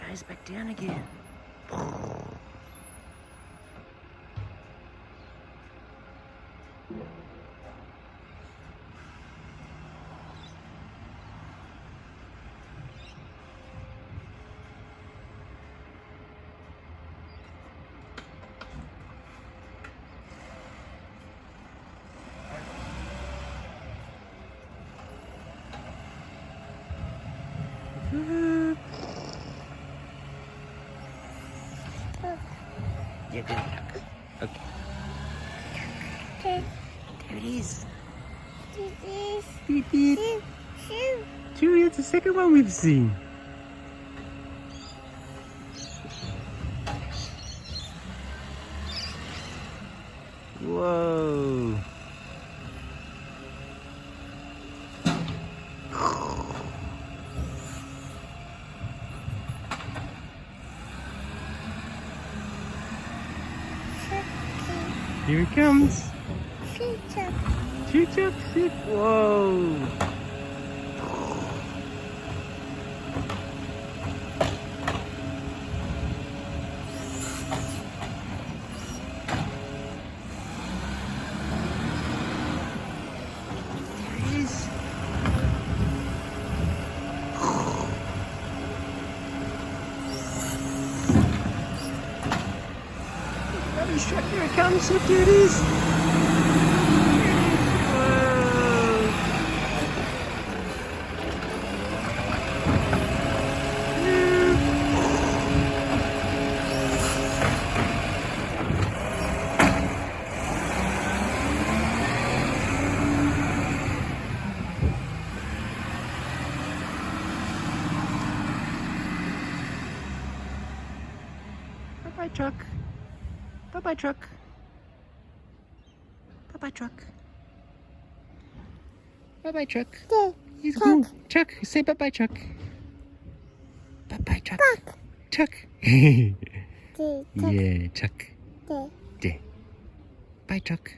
Guy's back down again. Yeah, good luck. Okay. Okay. There it is. This is Beep, beep. shoe. Chewie, that's the second one we've seen. Whoa. Here it comes. Future. Choo-choo. Whoa. There it is. Rubbish truck, here it comes. Look, there it is. Whoa. Bye-bye, truck. Bye-bye, truck. Bye-bye, truck. Bye-bye, truck. Okay. He's going. Chuck, say bye-bye, Chuck. Bye-bye, Chuck. Chuck. Okay. Yeah, Chuck. Okay. Yeah. Bye, Chuck.